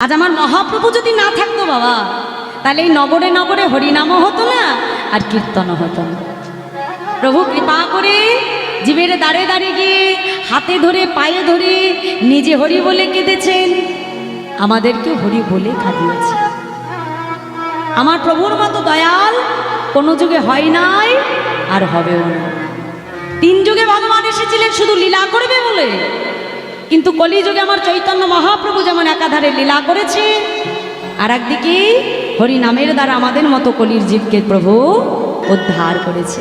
আজ আমার মহাপ্রভু যদি না থাকতো বাবা, তাহলে এই নগরে নগরে হরিনামও হতো না আর কীর্তনও হতো না। প্রভু কৃপা করে জীবের দাঁড়ে দাঁড়িয়ে গিয়ে হাতে ধরে পায়ে ধরে নিজে হরি বলে কেঁদেছেন, আমাদেরকে হরি বলে কাঁদিয়েছে। আমার প্রভুর মতো দয়াল কোনো যুগে হয় নাই আর হবেও না। 3 যুগে ভগবান এসেছিলেন শুধু লীলা করবে বলে, কিন্তু কলিযুগে আমার চৈতন্য মহাপ্রভু যেমন একাধারে লীলা করেছে, আর একদিকে হরি নামের দ্বারা আমাদের মতো কলির জীবকে প্রভু উদ্ধার করেছে।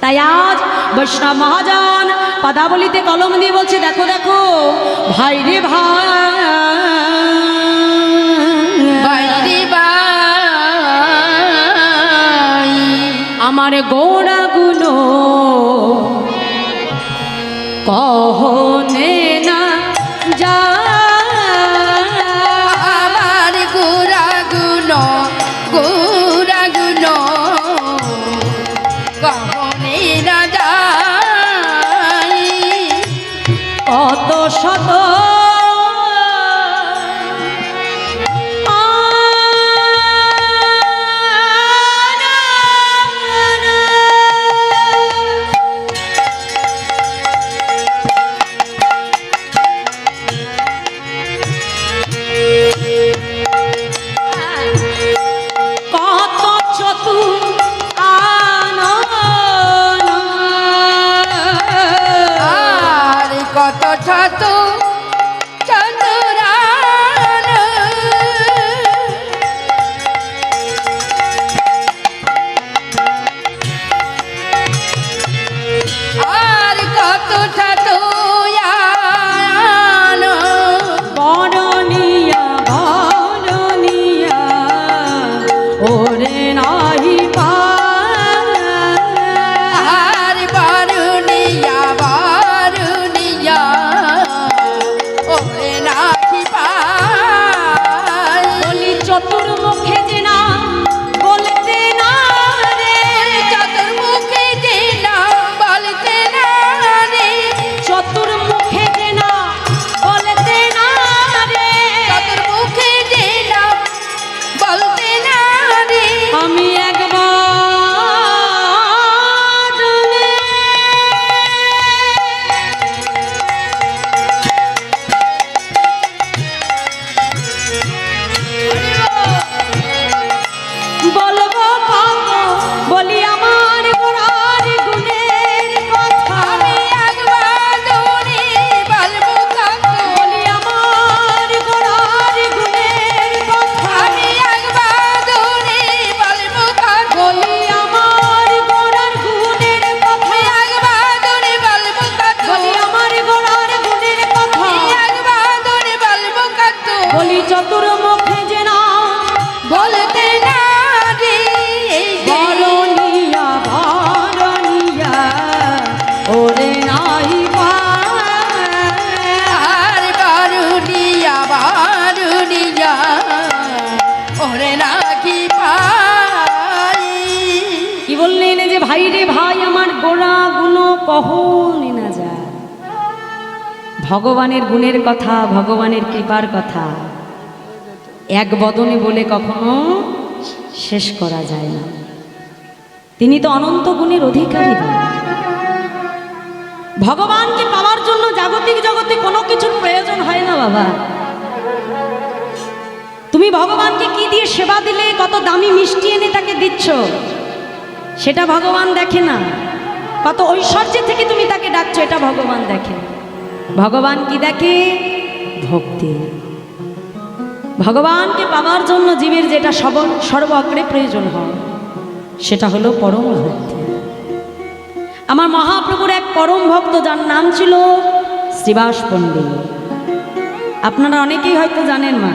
তাই আজ বৈষ্ণব মহাজন পদাবলিতে কলম দিয়ে বলছে, দেখো দেখো ভাই রে ভাই আমার গোড়া গুলো কহনে না যা, আমার গোড়াগুলো কহনে না যায়, কত শত কত শত চতুরান, আর কত শত বরণিয়া বরণিয়া ওরে নাহি পা, আর বারুনিয়া বারুনিয়া ওরে নাহি পাই, বলি চতুর্মুখে যে না বলতে না রে, চতুর্মুখে যে না বলতে না রে, চতুর্মুখে যে না বলতে না রে, চতুর্মুখে যে না বলতে না রে, আমি একবার বলবো পাবো বলি আমার গোড়ার গুণের কথা, আমি একবার ধরে বলবো কাকু, বলি আমার গোড়ার গুণের কথা, আমি একবার ধরে বলবো কাকু, বলি আমার গোড়ার গুণের কথা, একবার ধরে বলবো কাকু, বলি আমার গোড়ার গুণের কথা, একবার ধরে বলবো কাকু, বলি চতুর্মুখে যে না বলতে না রে, বরণিয়া বরণিয়া ওরে নাই পা, আর বারুনিয়া বারুনিয়া ওরে নাকি পাই, কি বললেন যে ভাই রে ভাই আমার গোড়া গুণ কহনে না যায়। ভগবানের গুণের কথা, ভগবানের কৃপার কথা এক বদনে বলে কখনো শেষ করা যায় না। তিনি তো অনন্ত গুণের অধিকারী। ভগবানকে পাওয়ার জন্য জাগতিক জগতে কোনো কিছুর প্রয়োজন হয় না বাবা। তুমি ভগবানকে কি দিয়ে সেবা দিলে, কত দামি মিষ্টি এনে তাকে দিচ্ছ, সেটা ভগবান দেখে না। কত ঐশ্বর্য থেকে তুমি তাকে ডাকছো, এটা ভগবান দেখে। ভগবান কি দেখে? ভক্তি। ভগবানকে পাওয়ার জন্য জীবের যেটা সর্বগ্রে প্রয়োজন হয় সেটা হলো পরম ভক্তি। আমার মহাপ্রভুর এক পরম ভক্ত, যার নাম ছিল শ্রীবাস পণ্ডিত। আপনারা অনেকেই হয়তো জানেন মা,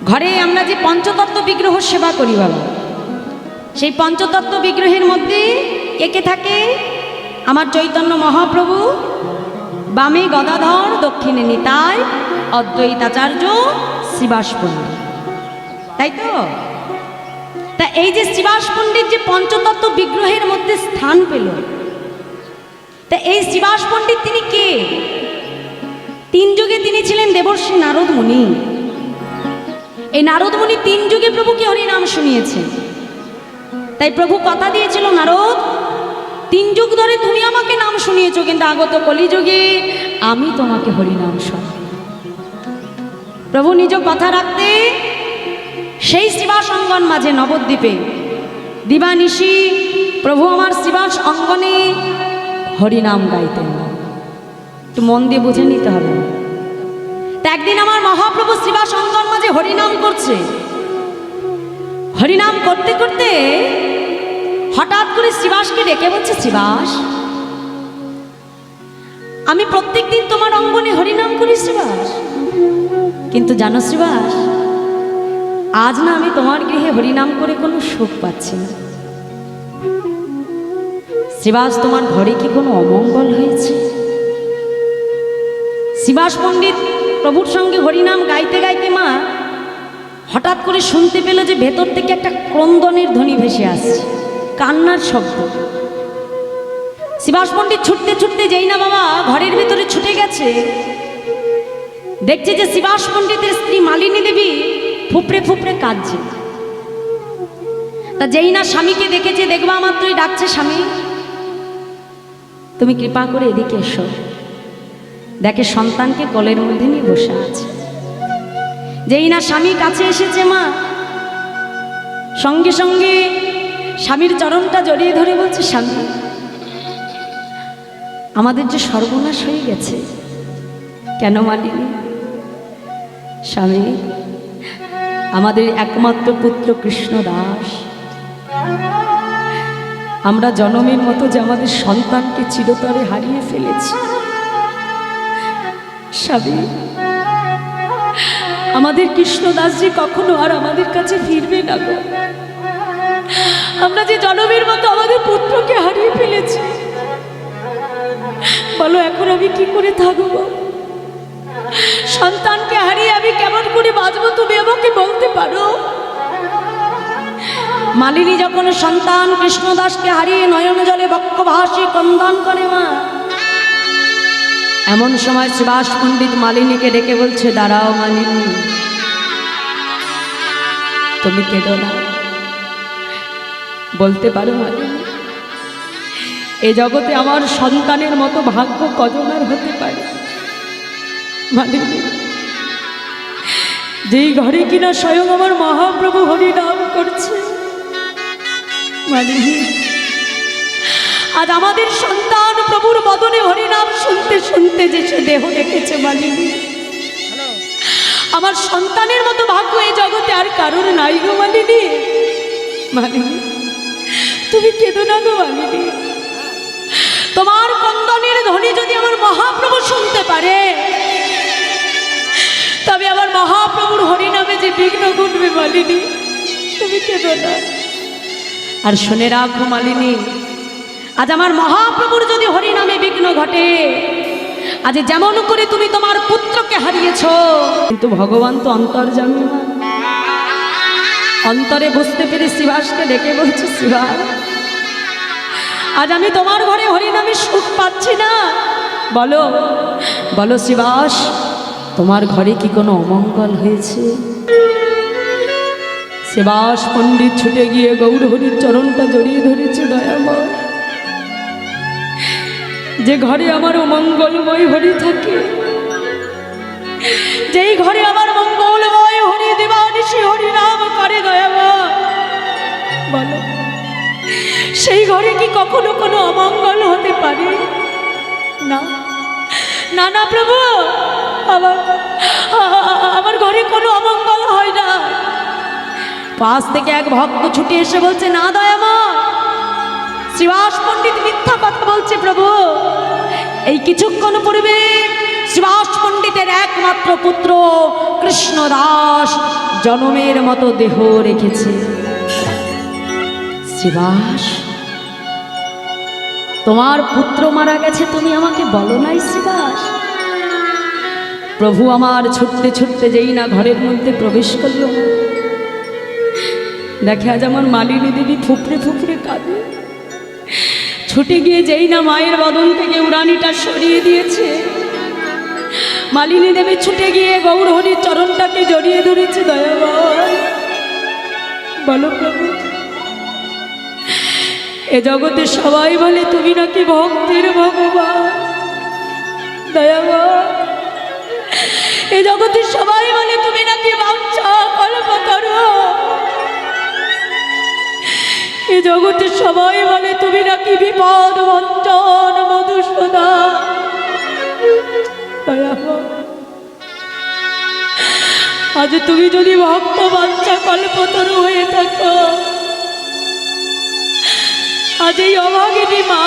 ঘরে আমরা যে পঞ্চতত্ত্ব বিগ্রহ সেবা করি বাবা, সেই পঞ্চতত্ত্ব বিগ্রহের মধ্যে কে কে থাকে? আমার চৈতন্য মহাপ্রভু, বামে গদাধর, দক্ষিণে নিতাই, অদ্বৈতাচার্য, শ্রীবাস পণ্ডিত, তাই তো? তা এই যে শ্রীবাস পণ্ডিত যে পঞ্চতত্ত্ব বিগ্রহের মধ্যে স্থান পেল, তা এই শ্রীবাস পণ্ডিত তিনি কে? 3 যুগে তিনি ছিলেন দেবর্ষি নারদ মুনি। এই নারদমুনি 3 যুগে প্রভুকে হরিনাম শুনিয়েছে। তাই প্রভু কথা দিয়েছিল, নারদ 3 যুগ ধরে তুমি আমাকে নাম শুনিয়েছো, কিন্তু আগত কলিযুগে আমি তোমাকে হরিনাম শোনাব। প্রভু নিজ কথা রাখতে সেই শ্রীবাস অঙ্গন মাঝে নবদ্বীপে দিবানিশি প্রভু আমার শ্রীবাস অঙ্গনে হরিনাম গাইতেন। একটু মন দিয়ে বুঝে নিতে হবে। তা একদিন আমার মহাপ্রভু শ্রীবাস অঙ্গন মাঝে হরিনাম করছে। হরিনাম করতে করতে হঠাৎ করে শ্রীবাসকে ডেকে বলছে, শ্রীবাস, আমি প্রত্যেকদিন তোমার অঙ্গনে হরিনাম করি শ্রীবাস, কিন্তু জানো শ্রীবাস, আজ না আমি তোমার গৃহে হরিনাম করে কোনো সুখ পাচ্ছি না। শ্রীবাস, তোমার ঘরে কি কোনো অমঙ্গল হয়েছে? শ্রীবাস পণ্ডিত প্রভুর সঙ্গে হরিনাম গাইতে গাইতে মা হঠাৎ করে শুনতে পেল যে ভেতর থেকে একটা ক্রন্দনের ধ্বনি ভেসে আসছে, কান্নার শব্দ। শ্রীবাস পণ্ডিত ছুটতে ছুটতে যেই না বাবা ঘরের ভিতরে ছুটে গেছে, দেখছে যে শ্রীবাস পণ্ডিতের স্ত্রী মালিনী দেবী ফুপড়ে ফুপড়ে কাঁদছে। তা যেই না স্বামীকে দেখেছে, দেখবা মাত্রই ডাকছে, স্বামী তুমি কৃপা করে এদিকে এসো। দেখে সন্তানকে কোলের মধ্যে নিয়ে বসে আছে। যেই না স্বামী কাছে এসেছে মা, সঙ্গে সঙ্গে স্বামীর চরণটা জড়িয়ে ধরে বলছে, স্বামী আমাদের যে সর্বনাশ হয়ে গেছে। কেন মালিনী? স্বামী, আমাদের একমাত্র পুত্র কৃষ্ণ দাস, আমরা জনমের মতো যে আমাদের সন্তানকে চিরতরে হারিয়ে ফেলেছি। স্বামী, আমাদের কৃষ্ণদাস যে কখনো আর আমাদের কাছে ফিরবে না গো। আমরা যে জনমের মতো আমাদের পুত্রকে হারিয়ে ফেলেছি, বলো এখন আমি কি করে থাকবো? সন্তানকে হারিয়ে আমি কেমন করে বাঁচবো, তুমি আমাকে বলতে পারো? মালিনী যখন সন্তান কৃষ্ণদাসকে হারিয়ে নয়ন জলে বক্ষ ভাসি ক্রন্দন করে মা, এমন সময় শ্রীবাস পণ্ডিত মালিনীকে ডেকে বলছে, দাঁড়াও মালিনী, তুমি কেঁদো না। বলতে পারো মালিনী, এ জগতে আমার সন্তানের মতো ভাগ্য কজন আর হতে পারে? মালিনী, যেই ঘরে কিনা স্বয়ং আমার মহাপ্রভু হরিনাম করছে, মালিনী আজ আমাদের সন্তান প্রভুর বদনে হরিনাম শুনতে শুনতে যে সে দেহ রেখেছে, মালিনী আমার সন্তানের মতো ভাগ্য এই জগতে আর কারোর নাই গো মালিনী। মালিনী তুমি কেঁদো না গো মালিনী। তোমার ক্রন্দনের ধ্বনি যদি আমার মহাপ্রভু শুনতে পারে, তবে আমার মহাপ্রভুর হরিনামে যে বিঘ্ন ঘটবে মালিনী, তুমি কেঁদো না। আর শুনে রাখো মালিনী, আজ আমার মহাপ্রভুর যদি হরিনামে বিঘ্ন ঘটে, আজ যেমন করে তুমি তোমার পুত্রকে হারিয়েছ, কিন্তু ভগবান তো অন্তর্যামী না। অন্তরে বুঝতে পেরে শ্রীবাসকে ডেকে বলছে, শ্রীবাস আজ আমি তোমার ঘরে হরিনামে সুখ পাচ্ছি না। বলো বলো শ্রীবাস, তোমার ঘরে কি কোনো অমঙ্গল হয়েছে? শ্রীবাস পণ্ডিত ছুটে গিয়ে গৌর হরির চরণটা জড়িয়ে ধরেছে। দয়াময়, যে ঘরে আমার অমঙ্গলময় হরি থাকে, যেই ঘরে আমার মঙ্গলময় হরি দিবানিশি হরি নাম করে, দয়াময় বলো সেই ঘরে কি কখনো কোনো অমঙ্গল হতে পারে? না না না প্রভু, আমার ঘরে কোনো অমঙ্গল হয় না। পাশ থেকে এক ভক্ত ছুটে এসে বলছে, না দয়াময়, শ্রীবাস পণ্ডিত মিথ্যা কথা বলছে প্রভু। এই কিছুক্ষণ পূর্বে শ্রীবাস পণ্ডিতের একমাত্র পুত্র কৃষ্ণদাস জনমের মতো দেহ রেখেছে। শ্রীবাস, তোমার পুত্র মারা গেছে, তুমি আমাকে বলো নাই শ্রীবাস? প্রভু আমার ছুটতে ছুটতে যেই না ঘরের মধ্যে প্রবেশ করল, দেখে আজ আমার মালিনী দেবী ফুপড়ে ফুপড়ে কাঁদে। ছুটে গিয়ে যেই না মায়ের বদন থেকে উড়ানিটা সরিয়ে দিয়েছে, মালিনী দেবী ছুটে গিয়ে গৌর হরির চরণটাকে জড়িয়ে ধরেছে। দয়াময় বলো প্রভু। এ জগতে সবাই বলে তুমি নাকি ভক্তের ভগবান, দয়াবান। এ জগতে সবাই বলে তুমি নাকি বাঞ্ছা কল্পতরু। এ জগতে সবাই বলে তুমি নাকি বিপদ ভঞ্জন মধুসূদন, দয়াবান। আজ তুমি যদি ভক্ত বাঞ্ছা কল্পতরু হয়ে থাকো, আজ এই অভাগিনী মা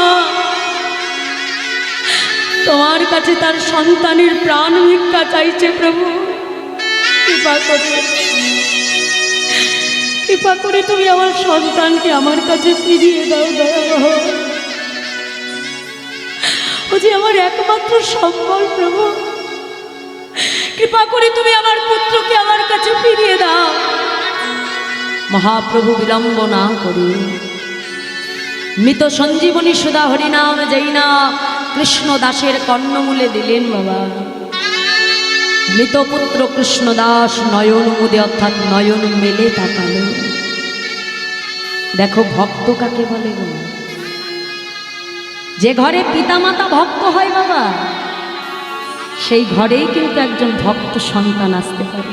তোমার কাছে তার সন্তানের প্রাণ ভিক্ষা চাইছে। প্রভু কৃপা করে, কৃপা করে তুমি আমার সন্তানকে আমার কাছে ফিরিয়ে দাও দয়াবহ। ও যে আমার একমাত্র সম্বল প্রভু, কৃপা করে তুমি আমার পুত্রকে আমার কাছে ফিরিয়ে দাও। মহাপ্রভু বিলম্ব না করি মৃত সঞ্জীবনী সুধা হরিনাম যেই না কৃষ্ণ দাসের কর্ণমূলে দিলেন বাবা, মৃত পুত্র কৃষ্ণদাস নয়ন মুদে অর্থাৎ নয়ন মেলে তাকালো। দেখো ভক্ত কাকে বলে গো? যে ঘরে পিতামাতা ভক্ত হয় বাবা, সেই ঘরেই কিন্তু একজন ভক্ত সন্তান আসতে পারে।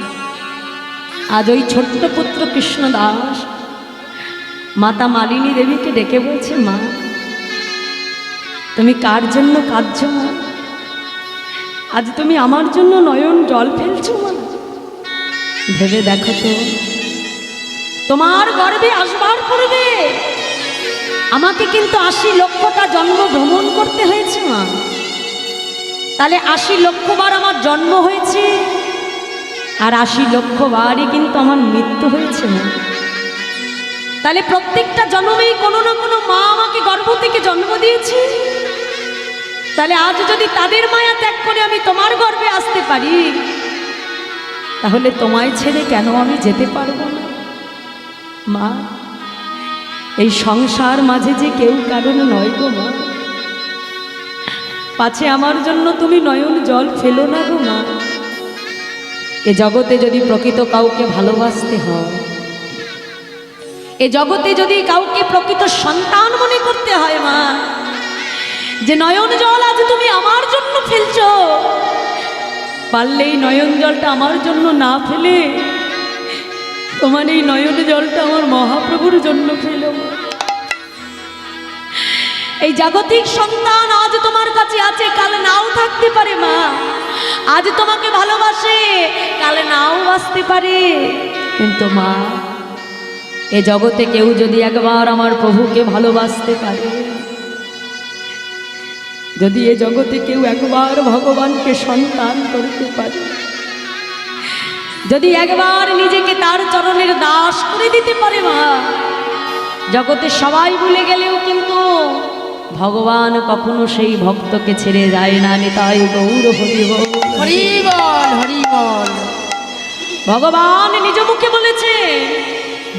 আজ ওই ছোট্ট পুত্র কৃষ্ণদাস মাতা মালিনী দেবীকে ডেকে বলছে, মা তুমি কার জন্য কাঁদছো মা? আজ তুমি আমার জন্য নয়ন জল ফেলছো মা? ভেবে দেখো তো, তোমার গর্ভে আসবার পূর্বে আমাকে কিন্তু ৮০ লক্ষটা জন্ম ভ্রমণ করতে হয়েছে মা। তাহলে ৮০ লক্ষবার আমার জন্ম হয়েছে, আর ৮০ লক্ষবারই কিন্তু আমার মৃত্যু হয়েছে মা। তাহলে প্রত্যেকটা জন্মেই কোনো না কোনো মা আমাকে গর্ভ থেকে জন্ম দিয়েছে। তাহলে আজ যদি তাদের মায়া ত্যাগ করে আমি তোমার গর্ভে আসতে পারি, তাহলে তোমায় ছেড়ে কেন আমি যেতে পারবো না মা? এই সংসার মাঝে যে কেউ কারণ নয় গো মা, পাছে আমার জন্য তুমি নয়ন জল ফেলো না গো মা। এ জগতে যদি প্রকৃত কাউকে ভালোবাসতে হয়, এ জগতে যদি কাউকে প্রকৃত সন্তান মনে করতে হয় মা, যে নয়ন জল আজ তুমি আমার জন্য ফেলছো, পারলেই নয়ন জলটা আমার জন্য না ফেলে তোমার এই নয়ন জলটা আমার মহাপ্রভুর জন্য ফেলো। এই জাগতিক সন্তান আজ তোমার কাছে আছে, কাল নাও থাকতে পারে মা। আজ তোমাকে ভালোবাসে, কালে নাও বাসতে পারে। কিন্তু মা, এ জগতে কেউ যদি একবার আমার প্রভুকে ভালোবাসতে পারে, যদি এ জগতে কেউ একবার ভগবানকে সন্তান করতে পারে, যদি একবার নিজেকে তার চরণের দাস করে দিতে পারে মা, জগতে সবাই ভুলে গেলেও কিন্তু ভগবান কখনো সেই ভক্তকে ছেড়ে যায় না। নিতাই গৌর হরি বল, হরি বল, হরি বল। ভগবান নিজ মুখে বলেছে,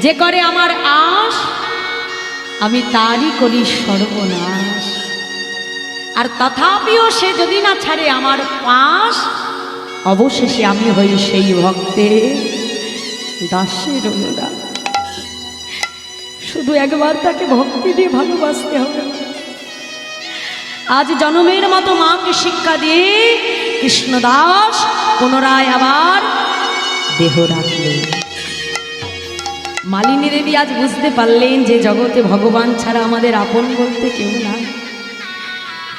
যে করে আমার আশ আমি তারই করি সর্বনাশ। আর তথাপিও সে যদি না ছাড়ে আমার পাশ, অবশেষে আমি হই সেই ভক্তের দাসের অনুরাগ। শুধু একবার তাকে ভক্তি দিয়ে ভালোবাসতে হবে। আজ জনমের মতো মাকে শিক্ষা দিয়ে কৃষ্ণদাস পুনরায় আবার দেহ রাখলেন। মালিনী দেবী আজ বুঝতে পারলেন যে জগতে ভগবান ছাড়া আমাদের আপন বলতে কেউ না।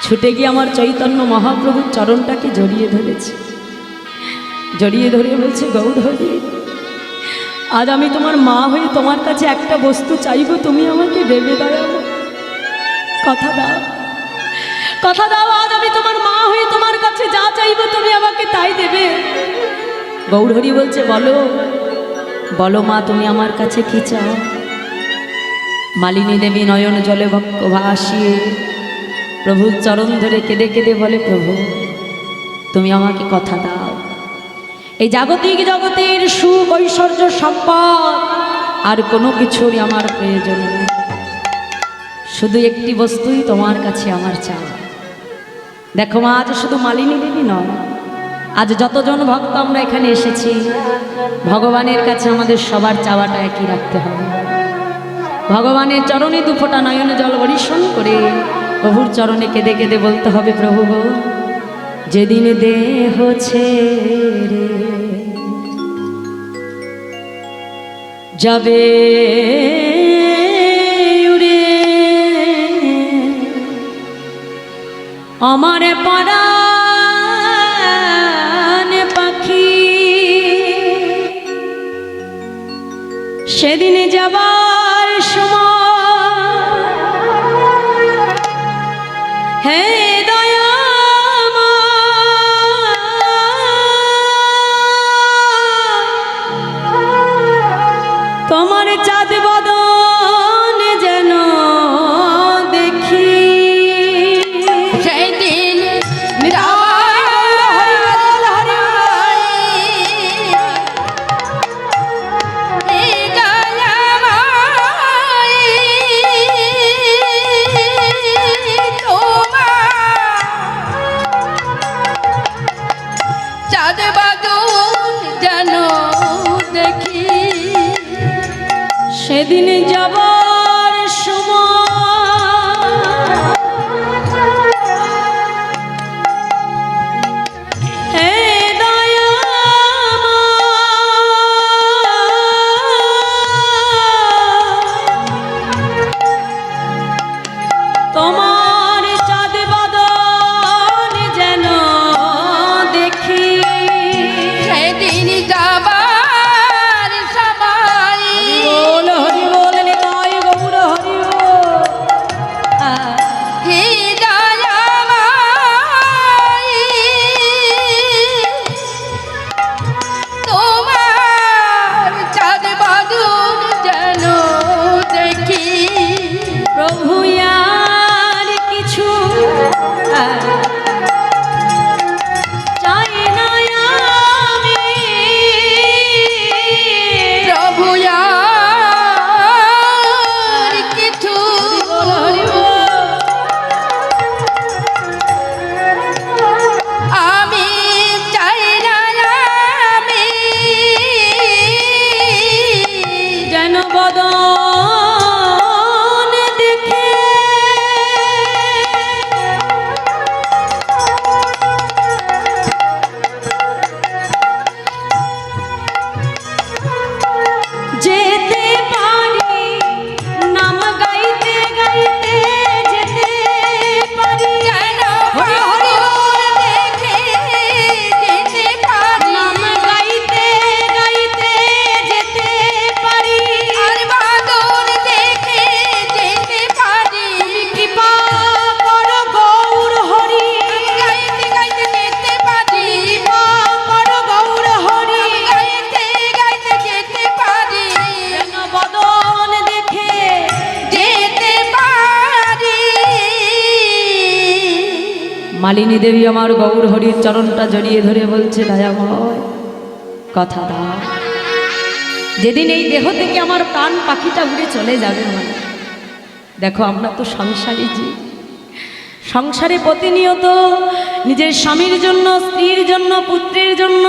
ছুটে গিয়ে আমার চৈতন্য মহাপ্রভুর চরণটাকে জড়িয়ে ধরেছে, জড়িয়ে ধরে বলছে, গৌরহরি, আজ আমি তোমার মা হয়ে তোমার কাছে একটা বস্তু চাইব, তুমি আমাকে দেবে দয়াবু? কথা দাও, কথা দাও, আজ আমি তোমার মা হয়ে তোমার কাছে যা চাইব তুমি আমাকে তাই দেবে। গৌরহরি বলছে, বলো বলো মা, তুমি আমার কাছে কি চাও? মালিনী দেবী নয়ন জলে বক্ষ ভাসিয়ে প্রভুর চরণ ধরে কেঁদে কেঁদে বলে, প্রভু তুমি আমাকে কথা দাও। এই জাগতিক জগতের সুখ ঐশ্বর্য সম্পদ আর কোনো কিছুরই আমার প্রয়োজন নেই, শুধু একটি বস্তুই তোমার কাছে আমার চাওয়া। দেখো মা, আজ শুধু মালিনী দেবী নয়, আজ যতজন ভক্ত আমরা এখানে এসেছি, ভগবানের কাছে আমাদের সবার চাওয়াটা একই রাখতে হবে। ভগবানের চরণে দুফোঁটা নয়ন জল বরিশন করে প্রভুর চরণে কেঁদে কেঁদে বলতে হবে, প্রভু গো, যেদিন দেহ ছেড়ে যাবে উড়ে আমার পরাণ পাখি, সেদিন যাবার সময় হে তোমার চাঁদ বদন যেন দেখি, সেদিন চাঁদ বাদল যেন দেখি, সেদিন যাবার সময় হে তোমার চাঁদ বদন যেন দেখি, সেদিন যাবার সবাই বল হরি বল নিতাই গৌর হরি তোমার চাঁদ বাদল যেন দেখি, প্রভু আর কিছু চাই না আমি, প্রভু আর কিছু আমি চাই না, আমি যেন বদন দেখে যেতে পারি, নাম গাইতে গাইতে যেতে পারি, যেন বদন দেখে যেতে পারি, নাম গাইতে গাইতে যেতে পারি, আর বাদল দেখে যেতে পারি, কৃপা করো গৌর হরি, গাইতে গাইতে যেতে পারি, কৃপা করো গৌর হরি, গাইতে গাইতে যেতে পারি, যেন বদন দেখে যেতে পারি। মালিনী দেবী আমার গৌর হরির চরণটা জড়িয়ে ধরে বলছে, দয়াময় কথা দাও, যেদিন এই দেহ থেকে আমার প্রাণ পাখিটা উড়ে চলে যাবে, মানে দেখো আমরা তো সংসারী জীব, সংসারে প্রতিনিয়ত নিজের স্বামীর জন্য, স্ত্রীর জন্য, পুত্রের জন্য,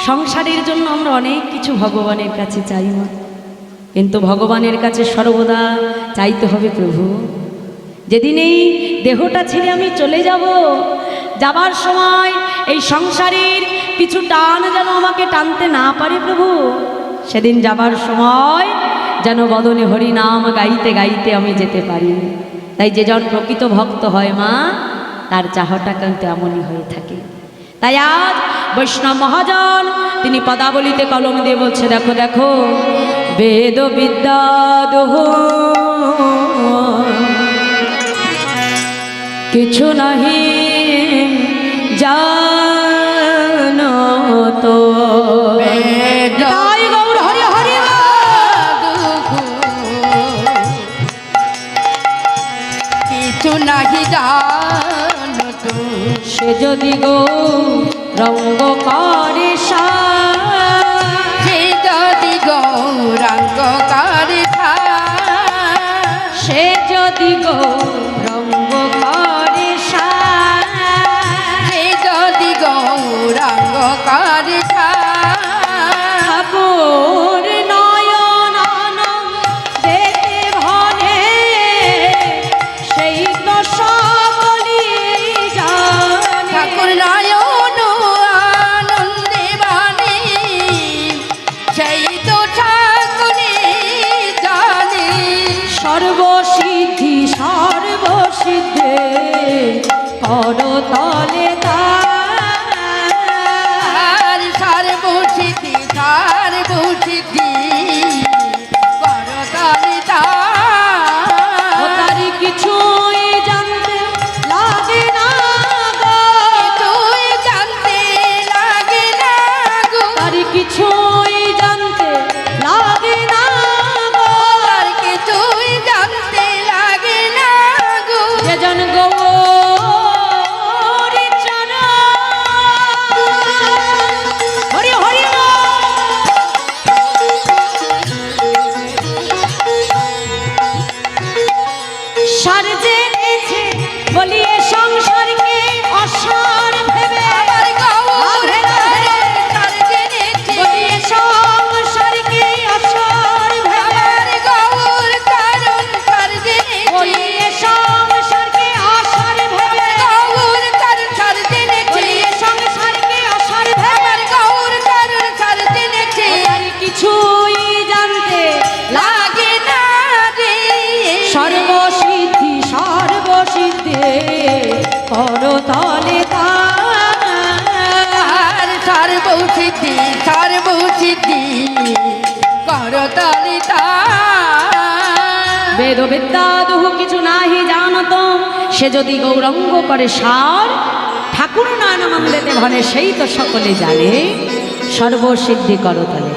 সংসারের জন্য আমরা অনেক কিছু ভগবানের কাছে চাই না, কিন্তু ভগবানের কাছে সর্বদা চাইতে হবে, প্রভু যেদিন এই দেহটা ছেড়ে আমি চলে যাব, যাবার সময় এই সংসারের কিছু টান যেন আমাকে টানতে না পারে, প্রভু সেদিন যাবার সময় যেন বদনে হরি নাম গাইতে গাইতে আমি যেতে পারি। তাই যেজন প্রকৃত ভক্ত হয় মা, তার চাহটা কিন্তু এমনই হয়ে থাকে। তাই আজ বৈষ্ণব মহাজন তিনি পদাবলিতে কলম দিয়ে বলছে, দেখো দেখো বেদ বিদ্যা দোহ কিছু নাহি জানো তো, তাই গৌর হরি হরি কিছু নাহি জানো তো, সে যদি গো রঙ্গ করে সে যদি গৌরাঙ্গ করে সে যদি গো রঙ্গ করে সে যদি গৌরাঙ্গ সর্বসিদ্ধি সর্বসিদ্ধে করতলে আর সর্বসিদ্ধি সর্বসিদ্ধি করতলে ও তারি কিছুই জানতে লাগে না গো, তুই জানতে লাগে না গো, তারি কিছুই জানতে লাগে না গো, আর কিছুই জানতে লাগে না গো। যেজন গৌরী চরণ হরি হরি সার জেনেছে বলিয়ে সংসারকে অসার ভেবে আমার গৌর চরণ সার জেনেছে, বলিয়ে সংসারকে অসার ভেবে আমার গৌর চরণ সার জেনেছে, বলিয়ে সংসারকে অসার ভেবে গৌর চরণ সার জেনেছে, বলিয়ে সংসারকে অসার ভেবে আমার গৌর চরণ সার জেনেছে। তার কিছুই জানতে লাগে না রে সর্বসিদ্ধি সর্বসিদ্ধে করতলে আর সর্বসিদ্ধি সর্বসিদ্ধি করতলে বেদ বিদ্যা দুহু কিছু নাহি জানত, সে যদি গৌরঙ্গ করে সার ঠাকুর নানানন্দেতে ভনে সেই তো সকলে জানে সর্বসিদ্ধি করতলে